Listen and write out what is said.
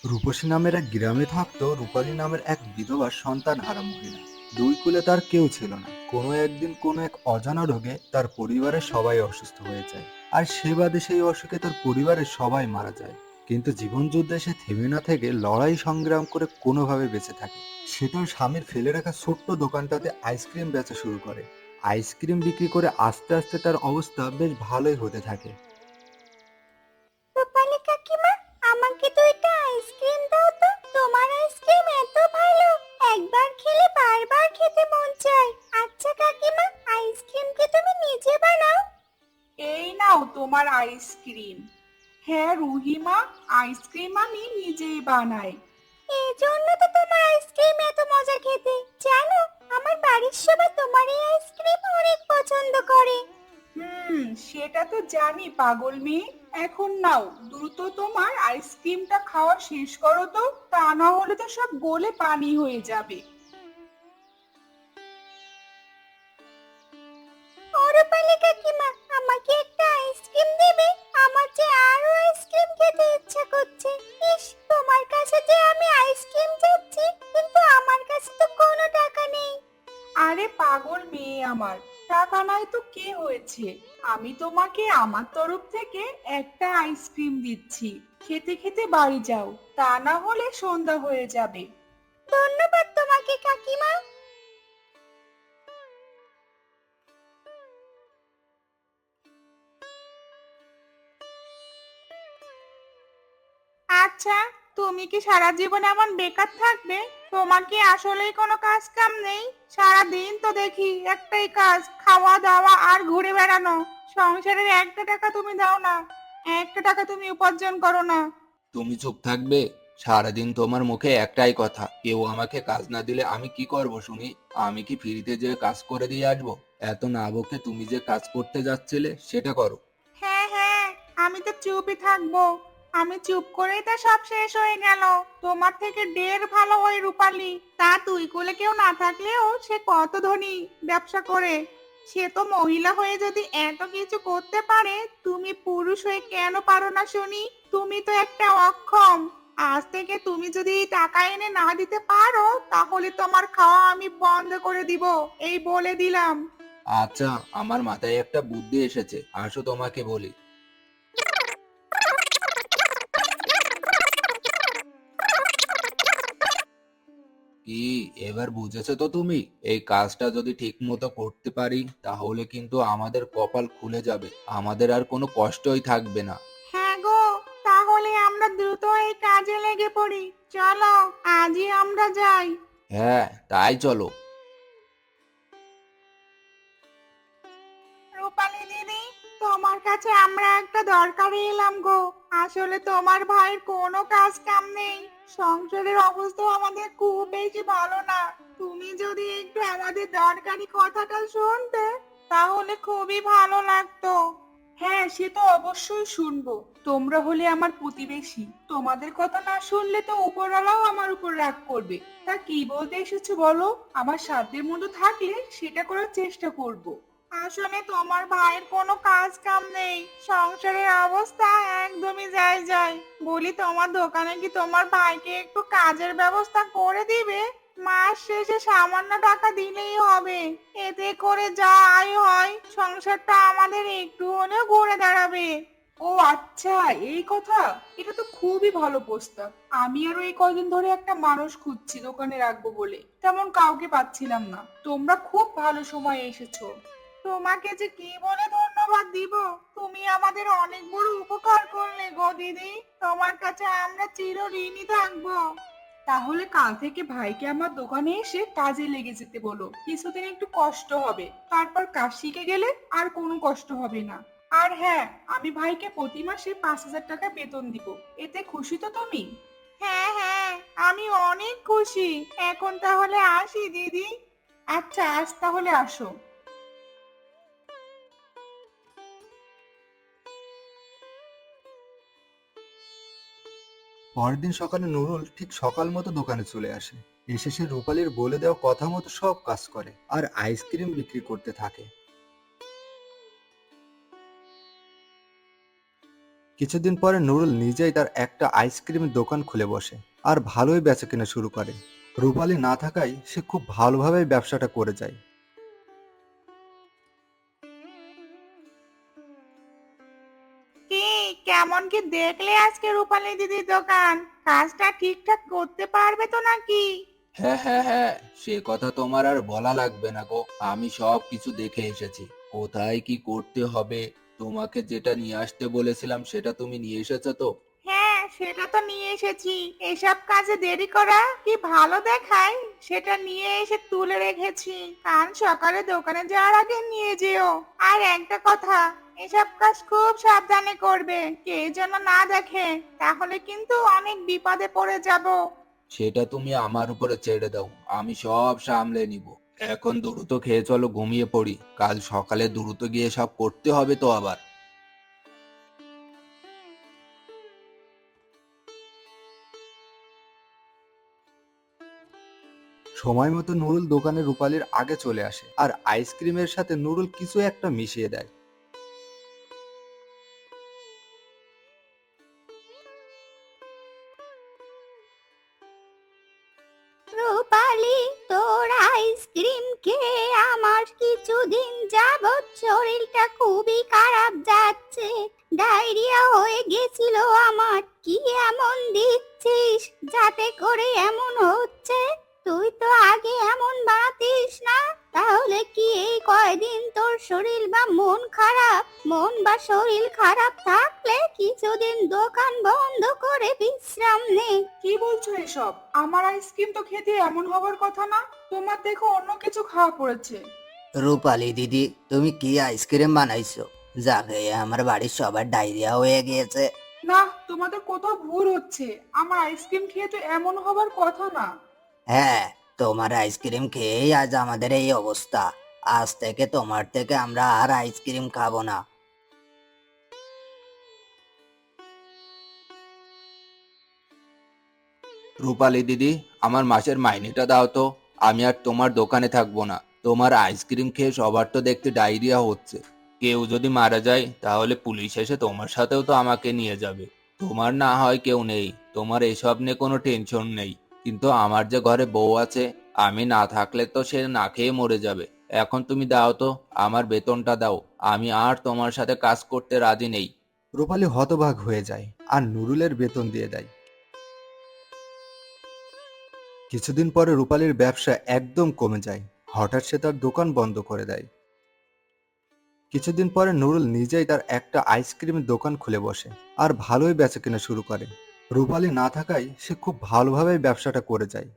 রূপসী নামের এক গ্রামে থাকতো রূপালী নামের এক বিধবা সন্তানহারা মহিলা। দুই কুলে তার কেউ ছিল না। কোনো একদিন কোনো এক অজানা রোগে তার পরিবারের সবাই অসুস্থ হয়ে যায়, আর সে বাদে সেই অসুখে তার পরিবারের সবাই মারা যায়। কিন্তু জীবন যুদ্ধে সে থেমে না থেকে লড়াই সংগ্রাম করে কোনোভাবে বেঁচে থাকে। সে তার স্বামীর ফেলে রাখা ছোট্ট দোকানটাতে আইসক্রিম বেচা শুরু করে। আইসক্রিম বিক্রি করে আস্তে আস্তে তার অবস্থা বেশ ভালোই হতে থাকে। রূপালী কাকিমা, আমাকে দুইটা আইসক্রিম দাও তো। তোমার আইসক্রিম এত ভালো, একবার খেলে বারবার খেতে মন চায়। আচ্ছা কাকিমা, আইসক্রিম কি তুমি নিজে বানাও? এই নাও তোমার আইসক্রিম। হ্যাঁ রুহিমা, আইসক্রিম আমি নিজেই বানাই। এই জন্য তো তোমার আইসক্রিম এত মজা খেতে। জানো, আমার বাড়ির সবাই তোমার এই আইসক্রিম অনেক পছন্দ করে। সেটা তো জানি পাগল মেয়ে। এখন নাও, দ্রুত তোমার আইসক্রিমটা খাওয়া শেষ করো তো, তা না হলে তো সব গলে পানি হয়ে যাবে। ও রূপালী কাকিমা, আমাকে একটা আইসক্রিম দেবে? আমার যে আরো আইসক্রিম খেতে ইচ্ছা করছে। ইস, তোমার কাছে যে আমি আইসক্রিম চাচ্ছি, কিন্তু আমার কাছে তো কোনো টাকা নেই। আরে পাগল মেয়ে আমার, টাকা নাই তো কি হয়েছে? আমি তোমাকে আমার তরফ থেকে একটা আইসক্রিম দিচ্ছি, খেতে খেতে বাড়ি যাও, তা না হলে সন্ধ্যা হয়ে যাবে। ধন্যবাদ তোমাকে কাকিমা। আচ্ছা, তুমি কি সারা জীবন এমন বেকার থাকবে? তোমার কি আসলেই কোনো কাজ কাম নেই? সারা দিন তো দেখি একটাই কাজ, খাওয়া দাওয়া আর ঘুরে বেড়ানো। সংসারের একটা টাকা তুমি দাও না, একটা টাকা তুমি উপার্জন করো না। তুমি চুপ থাকবে? সারাদিন তোমার মুখে একটাই কথা, কেউ আমাকে কাজ না দিলে আমি কি করব শুনি? আমি কি ফ্রিতে যে কাজ করে দিয়ে আসবো? এত না বকে তুমি যে কাজ করতে যাচ্ছিলে সেটা করো। হ্যাঁ হ্যাঁ, আমি তো চুপই থাকবো। আমি চুপ করেই তো সব শেষ হয়ে গেল। তোমার থেকে ঢের ভালো ওই রূপালী। তা তুই কোলে কেউ না থাকলেও সে কত ধনী, ব্যবসা করে। সে তো মহিলা হয়ে যদি এত কিছু করতে পারে, তুমি পুরুষ হয়ে কেন পারো না শুনি? তুমি তো একটা অক্ষম। আজ থেকে তুমি যদি এই টাকা এনে না দিতে পারো, তাহলে তোমার খাওয়া আমি বন্ধ করে দিব, এই বলে দিলাম। আচ্ছা, আমার মাথায় একটা বুদ্ধি এসেছে, আসো তোমাকে বলি। কি, এবার বুঝেছো তো তুমি? এই কাজটা যদি ঠিক মতো করতে পারি তাহলে কিন্তু আমাদের কপাল খুলে যাবে, আমাদের আর কোনো কষ্টই থাকবে না। হ্যাঁ গো, তাহলে আমরা দ্রুত এই কাজে লেগে পড়ি। চলো, আজই আমরা যাই। হ্যাঁ, তাই চলো। রূপালী দিদি, তোমার কাছে আমরা একটা দরকারে এলাম গো। আসলে তোমার ভাইয়ের কোনো কাজ কাম নেই, সংসারের অবস্থা আমাদের খুব বেশি ভালো না। তুমি যদি একটু আমাদের দরকারি কথাটা শুনতে, তাহলে খুবই ভালো লাগতো। হ্যাঁ, সে তো অবশ্যই শুনবো। তোমরা হলে আমার প্রতিবেশী, তোমাদের কথা না শুনলে তো উপরওয়ালাও আমার উপর রাগ করবে। তা কি বলতে এসেছো বলো? আমার সাধ্যের মধ্যে থাকলে সেটা করার চেষ্টা করব। আসলে তোমার ভাইয়ের কোনো কাজ কাম নেই, সংসারের অবস্থা একদমই যায় যায়। বলি তোমার দোকানে কি তোমার ভাইকে একটু কাজের ব্যবস্থা করে দিবে? মাস শেষে সামান্য টাকা দিলেই হবে, এতে করে যা আয় হয় সংসারটা আমাদের একটু হলেও ঘুরে দাঁড়াবে। ও আচ্ছা, এই কথা। এটা তো খুবই ভালো প্রস্তাব। আমি আরো এই কয়দিন ধরে একটা মানুষ খুঁজছি দোকানে রাখবো বলে, তেমন কাউকে পাচ্ছিলাম না। তোমরা খুব ভালো সময় এসেছো। তোমাকে যে কি বলে ধন্যবাদ দিব। তুমি আমাদের অনেক বড় উপকার করলে গো দিদি। তোমার কাছে আমরা চিরঋণী থাকবো। তাহলে কাল থেকে ভাইকে আমার দোকানে এসে কাজে লেগে যেতে বলো। কিছুদিন একটু কষ্ট হবে, তারপর কাজ শিখে গেলে আর কোনো কষ্ট হবে না। আর হ্যাঁ, আমি ভাইকে প্রতি মাসে 5,000 টাকা বেতন দিব। এতে খুশি তো তুমি? হ্যাঁ হ্যাঁ, আমি অনেক খুশি। এখন তাহলে আসি দিদি। আচ্ছা, আজ তাহলে আসো। পরের দিন সকালে নুরুল ঠিক সকাল মতো দোকানে চলে আসে। এসে সে রূপালীর বলে দেওয়া কথা মতো সব কাজ করে আর আইসক্রিম বিক্রি করতে থাকে। কিছুদিন পরে নুরুল নিজেই তার একটা আইসক্রিমের দোকান খুলে বসে আর ভালোই বেচাকেনা শুরু করে। রূপালী না থাকায় সে খুব ভালোভাবেই ব্যবসাটা করে যায়। কি কেমন কি দেখলে আজকে রূপালী দিদির দোকান? কাজটা ঠিকঠাক করতে পারবে তো নাকি? হ্যাঁ হ্যাঁ হ্যাঁ, সে কথা তোমার আর বলা লাগবে না গো। আমি সব কিছু দেখে এসেছি, কোথায় কি করতে হবে। তোমাকে যেটা নিয়ে আসতে বলেছিলাম সেটা তুমি নিয়ে এসেছো তো? হ্যাঁ, সেটা তো নিয়ে এসেছি। এসব কাজে দেরি করা কি ভালো দেখায়? সেটা নিয়ে এসে তুলে রেখেছি, কাল সকালে দোকানে যাওয়ার আগে নিয়ে যেও। আর একটা কথা, এসব কাজ খুব সাবধানে করবে, কেউ যেন না দেখে, তাহলে কিন্তু অনেক বিপদে পড়ে যাব। সেটা তুমি আমার উপরে ছেড়ে দাও, আমি সব সামলে নিব। এখন দ্রুত খেয়ে চলো, ঘুমিয়ে পড়ি। কাল সকালে দ্রুত গিয়ে সব করতে হবে তো আবার। সময় মতো নুরুল দোকানে রূপালীর আগে চলে আসে আর আইসক্রিমের সাথে নুরুল কিছু একটা মিশিয়ে দেয়। রূপালি, তোর আইসক্রিম খেয়ে আমার কিছুদিন যাবৎ শরীরটা খুবই খারাপ যাচ্ছে। ডায়রিয়া হয়ে গেছিল আমার। কি এমন দিচ্ছিস যাতে করে এমন হচ্ছে? তুই তো আগে এমন বানাতিস না। তাহলে কি এই কয়দিন তোর শরীর বা মন বা শরীর খারাপ থাকলে কিছুদিন দোকান বন্ধ করে বিশ্রাম নে। কি বলছো এসব? আমার আইসক্রিম তো খেতে এমন হবার কথা না। তোমার দেখো অন্য কিছু খাওয়া পড়েছে। রূপালী দিদি, তুমি কি আইসক্রিম বানাইছো যা খেয়ে আমার বাড়ির সবার ডায়রিয়া হয়ে গিয়েছে? না, তোমাদের কোথাও ভুল হচ্ছে। আমার আইসক্রিম খেয়ে তো এমন হবার কথা না। হ্যাঁ, তোমার আইসক্রিম খেয়েই আজ আমাদের এই অবস্থা। আজ থেকে তোমার থেকে আমরা আর আইসক্রিম খাবো না। রূপালী দিদি, আমার মাসের মাইনেটা দাও তো। আমি আর তোমার দোকানে থাকবো না। তোমার আইসক্রিম খেয়ে সবার তো দেখতে ডায়রিয়া হচ্ছে। কেউ যদি মারা যায় তাহলে পুলিশ এসে তোমার সাথেও তো আমাকে নিয়ে যাবে। তোমার না হয় কেউ নেই, তোমার এসব নিয়ে কোনো টেনশন নেই, কিন্তু আমার যে ঘরে বউ আছে, আমি না থাকলে তো সে না খেয়ে মরে যাবে। এখন তুমি দাও তো, আমার বেতনটা দাও। আমি আর তোমার সাথে কাজ করতে রাজি নেই। রূপালী হতবাক হয়ে যায় আর নুরুলের বেতন দিয়ে দেয়। কিছুদিন পরে রূপালীর ব্যবসা একদম কমে যায়। হঠাৎ সে তার দোকান বন্ধ করে দেয়। কিছুদিন পরে নুরুল নিজেই তার একটা আইসক্রিমের দোকান খুলে বসে আর ভালোই বেচাকেনা শুরু করে। রূপালী না থাকায় সে খুব ভালোভাবেই ব্যবসাটা করে যায়।